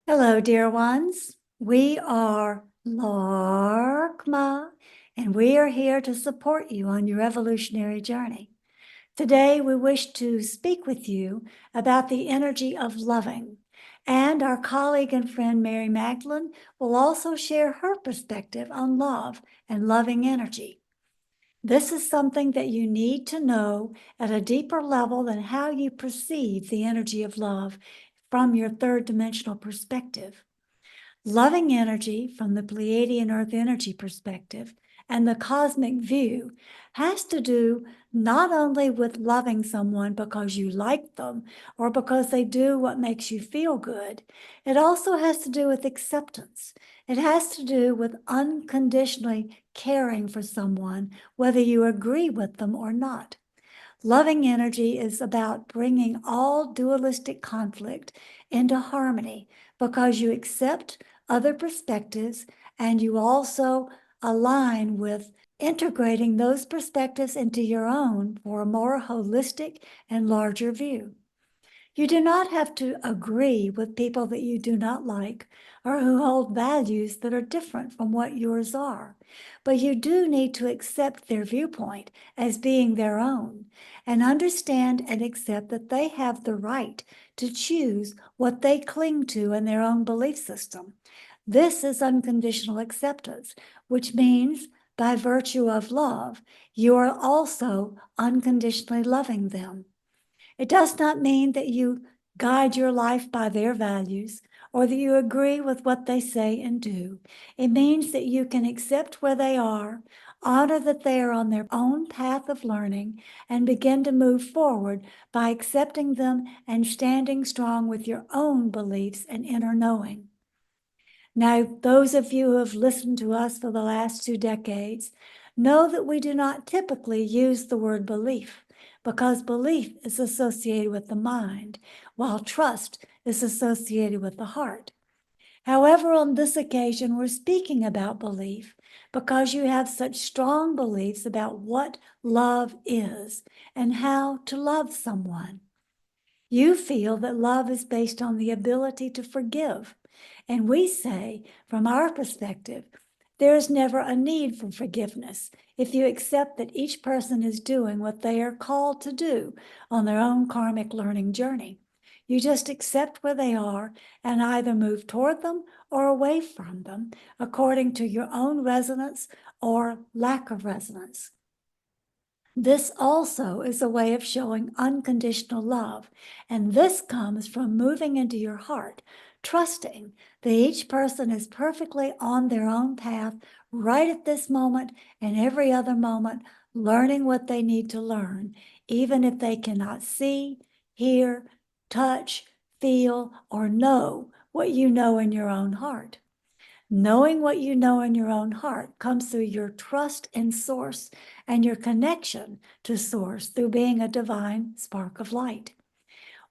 Hello, dear ones. We are Laarkmaa, and we are here to support you on your evolutionary journey. Today, we wish to speak with you about the energy of loving, and our colleague and friend Mary Magdalene will also share her perspective on love and loving energy. This is something that you need to know at a deeper level than how you perceive the energy of love from your third dimensional perspective. Loving energy from the Pleiadian-Earth Energy perspective and the cosmic view has to do not only with loving someone because you like them or because they do what makes you feel good, it also has to do with acceptance. It has to do with unconditionally caring for someone, whether you agree with them or not. Loving energy is about bringing all dualistic conflict into harmony because you accept other perspectives and you also align with integrating those perspectives into your own for a more holistic and larger view. You do not have to agree with people that you do not like or who hold values that are different from what yours are, but you do need to accept their viewpoint as being their own and understand and accept that they have the right to choose what they cling to in their own belief system. This is unconditional acceptance, which means by virtue of love, you are also unconditionally loving them. It does not mean that you guide your life by their values or that you agree with what they say and do. It means that you can accept where they are, honor that they are on their own path of learning, and begin to move forward by accepting them and standing strong with your own beliefs and inner knowing. Now, those of you who have listened to us for the last 2 decades know that we do not typically use the word belief because belief is associated with the mind, while trust is associated with the heart. However, on this occasion, we're speaking about belief because you have such strong beliefs about what love is and how to love someone. You feel that love is based on the ability to forgive. And we say, from our perspective, there is never a need for forgiveness if you accept that each person is doing what they are called to do on their own karmic learning journey. You just accept where they are and either move toward them or away from them according to your own resonance or lack of resonance. This also is a way of showing unconditional love, and this comes from moving into your heart, trusting that each person is perfectly on their own path right at this moment and every other moment, learning what they need to learn, even if they cannot see, hear, touch, feel, or know what you know in your own heart. Knowing what you know in your own heart comes through your trust in Source and your connection to Source through being a divine spark of light.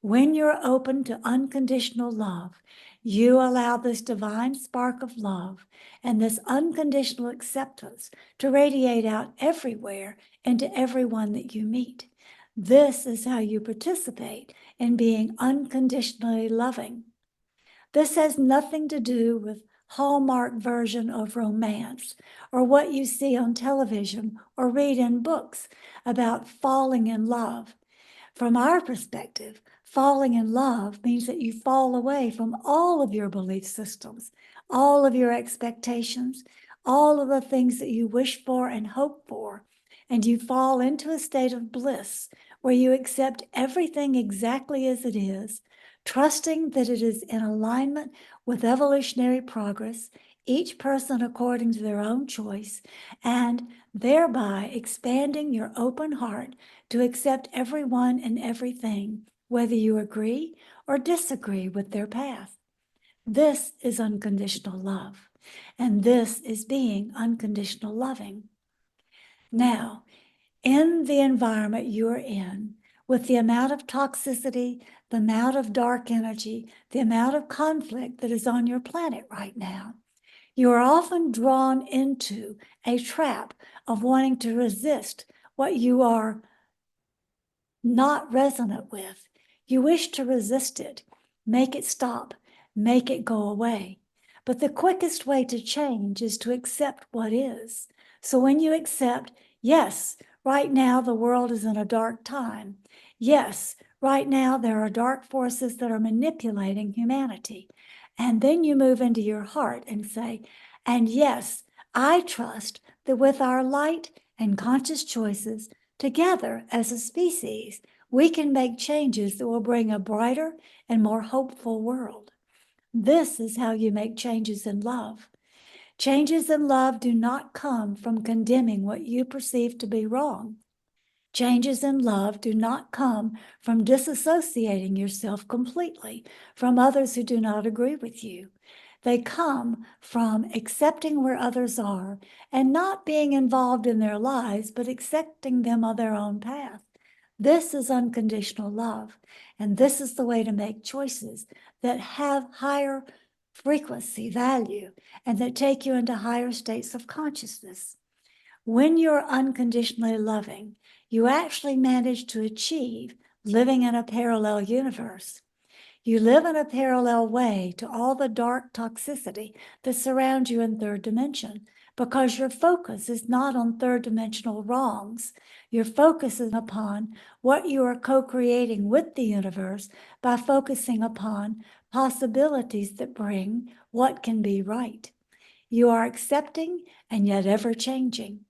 When you're open to unconditional love, you allow this divine spark of love and this unconditional acceptance to radiate out everywhere into everyone that you meet. This is how you participate in being unconditionally loving. This has nothing to do with Hallmark version of romance or what you see on television or read in books about falling in love. From our perspective, falling in love means that you fall away from all of your belief systems, all of your expectations, all of the things that you wish for and hope for, and you fall into a state of bliss where you accept everything exactly as it is, trusting that it is in alignment with evolutionary progress, each person according to their own choice, and thereby expanding your open heart to accept everyone and everything, whether you agree or disagree with their path. This is unconditional love, and this is being unconditional loving. Now, in the environment you're in, with the amount of toxicity, the amount of dark energy, the amount of conflict that is on your planet right now, you are often drawn into a trap of wanting to resist what you are not resonant with. You wish to resist it, make it stop, make it go away. But the quickest way to change is to accept what is. So when you accept, yes, right now the world is in a dark time. Yes, right now there are dark forces that are manipulating humanity. And then you move into your heart and say, and yes, I trust that with our light and conscious choices, together as a species, we can make changes that will bring a brighter and more hopeful world. This is how you make changes in love. Changes in love do not come from condemning what you perceive to be wrong. Changes in love do not come from disassociating yourself completely from others who do not agree with you. They come from accepting where others are and not being involved in their lives, but accepting them on their own path. This is unconditional love, and this is the way to make choices that have higher frequency value and that take you into higher states of consciousness. When you're unconditionally loving, you actually manage to achieve living in a parallel universe. You live in a parallel way to all the dark toxicity that surrounds you in third dimension, because your focus is not on third dimensional wrongs. Your focus is upon what you are co-creating with the universe by focusing upon possibilities that bring what can be right. You are accepting and yet ever changing.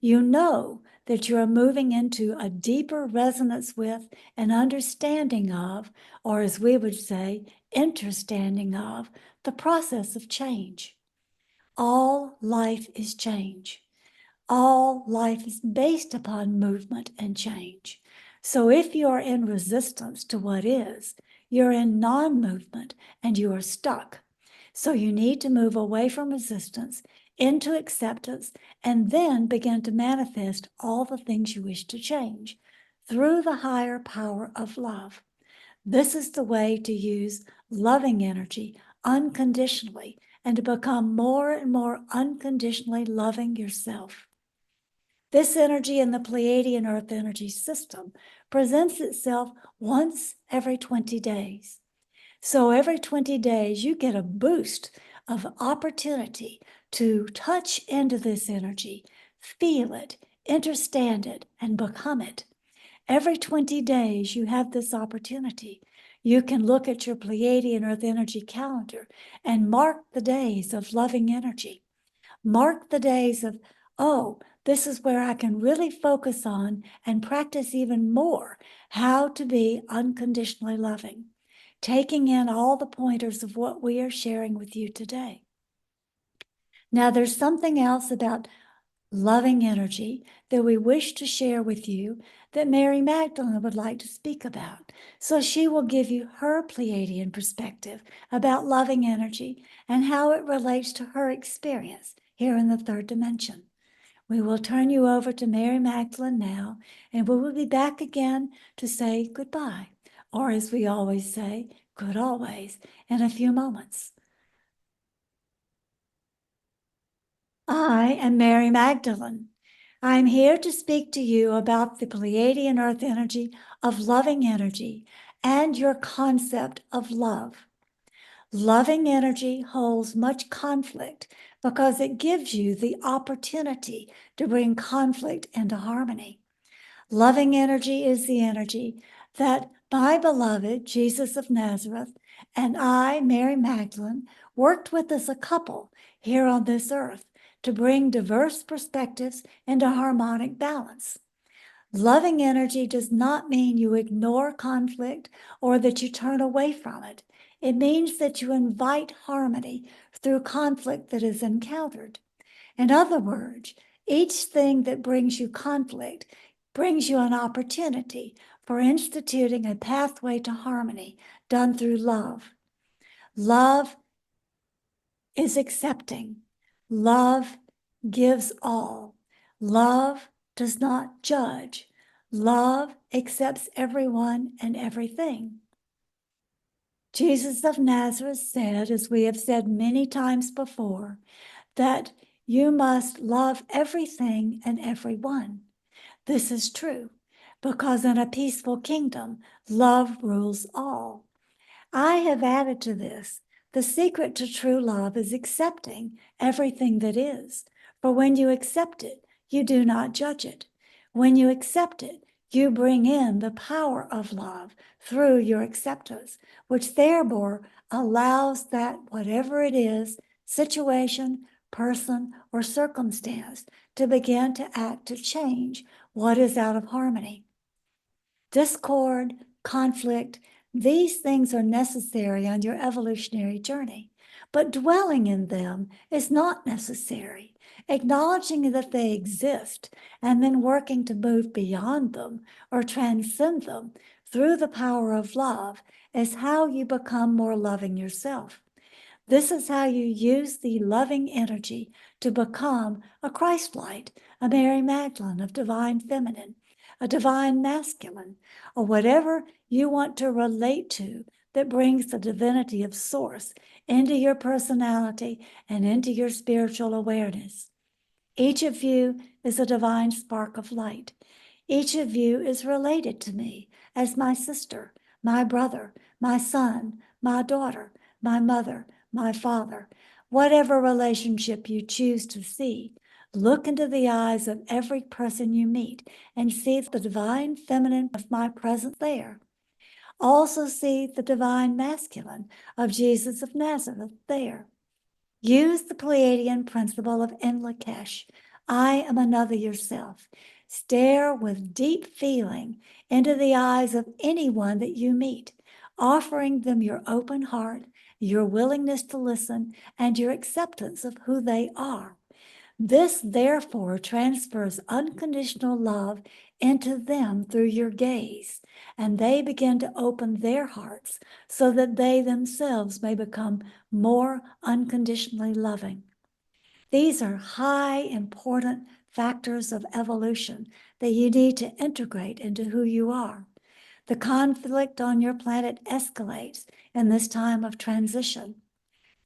You know that you are moving into a deeper resonance with and understanding of, or as we would say, understanding of, the process of change. All life is change. All life is based upon movement and change. So if you are in resistance to what is, you're in non-movement and you are stuck. So you need to move away from resistance into acceptance and then begin to manifest all the things you wish to change through the higher power of love. This is the way to use loving energy unconditionally and to become more and more unconditionally loving yourself. This energy in the Pleiadian-Earth Energy system presents itself once every 20 days. So every 20 days, you get a boost of opportunity to touch into this energy, feel it, understand it, and become it. Every 20 days, you have this opportunity. You can look at your Pleiadian-Earth Energy calendar and mark the days of loving energy. Mark the days of, oh, this is where I can really focus on and practice even more how to be unconditionally loving, taking in all the pointers of what we are sharing with you today. Now, there's something else about loving energy that we wish to share with you that Mary Magdalene would like to speak about. So she will give you her Pleiadian perspective about loving energy and how it relates to her experience here in the third dimension. We will turn you over to Mary Magdalene now, and we will be back again to say goodbye, or as we always say, good always, in a few moments. I am Mary Magdalene. I'm here to speak to you about the Pleiadian-Earth energy of loving energy and your concept of love. Loving energy holds much conflict because it gives you the opportunity to bring conflict into harmony. Loving energy is the energy that my beloved Jesus of Nazareth and I, Mary Magdalene, worked with as a couple here on this earth to bring diverse perspectives into harmonic balance. Loving energy does not mean you ignore conflict or that you turn away from it. It means that you invite harmony through conflict that is encountered. In other words, each thing that brings you conflict brings you an opportunity for instituting a pathway to harmony done through love. Love is accepting. Love gives all. Love does not judge. Love accepts everyone and everything. Jesus of Nazareth said, as we have said many times before, that you must love everything and everyone. This is true because in a peaceful kingdom, love rules all. I have added to this The secret to true love is accepting everything that is. For when you accept it, you do not judge it. When you accept it, you bring in the power of love through your acceptance, which therefore allows that whatever it is, situation, person, or circumstance, to begin to act to change what is out of harmony. Discord, conflict, these things are necessary on your evolutionary journey, but dwelling in them is not necessary. Acknowledging that they exist and then working to move beyond them or transcend them through the power of love is how you become more loving yourself. This is how you use the loving energy to become a Christ light, a Mary Magdalene of divine feminine, a divine masculine, or whatever you want to relate to that brings the divinity of Source into your personality and into your spiritual awareness. Each of you is a divine spark of light. Each of you is related to me as my sister, my brother, my son, my daughter, my mother, my father. Whatever relationship you choose to see, look into the eyes of every person you meet and see the divine feminine of my presence there. Also see the divine masculine of Jesus of Nazareth there. Use the Pleiadian principle of Lak'ech. I am another yourself. Stare with deep feeling into the eyes of anyone that you meet, offering them your open heart, your willingness to listen, and your acceptance of who they are. This, therefore, transfers unconditional love into them through your gaze, and they begin to open their hearts so that they themselves may become more unconditionally loving. These are high, important factors of evolution that you need to integrate into who you are. The conflict on your planet escalates in this time of transition.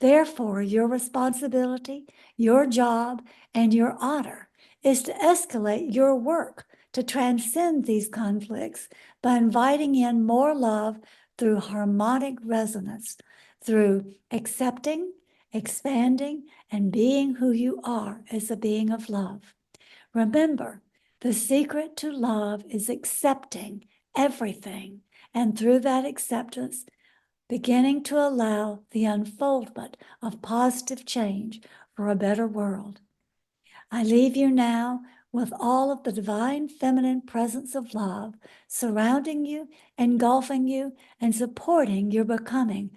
Therefore, your responsibility, your job, and your honor is to escalate your work to transcend these conflicts by inviting in more love through harmonic resonance, through accepting, expanding, and being who you are as a being of love. Remember, the secret to love is accepting everything, and through that acceptance, beginning to allow the unfoldment of positive change for a better world. I leave you now with all of the divine feminine presence of love surrounding you, engulfing you, and supporting your becoming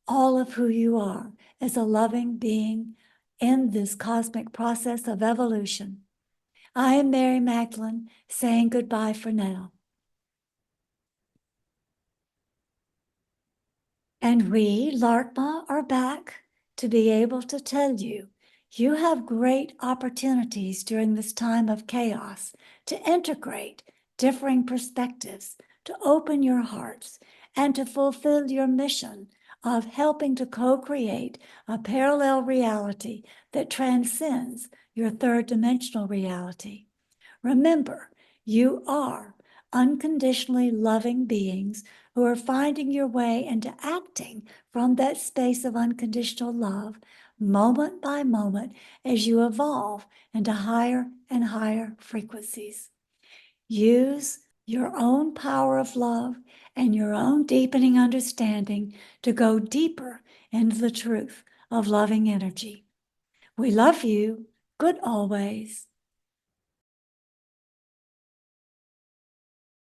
all of who you are as a loving being in this cosmic process of evolution. I am Mary Magdalene, saying goodbye for now. And we, Laarkmaa, are back to be able to tell you, you have great opportunities during this time of chaos to integrate differing perspectives, to open your hearts, and to fulfill your mission of helping to co-create a parallel reality that transcends your third-dimensional reality. Remember, you are unconditionally loving beings who are finding your way into acting from that space of unconditional love, moment by moment, as you evolve into higher and higher frequencies. Use your own power of love and your own deepening understanding to go deeper into the truth of loving energy. We love you. Good always.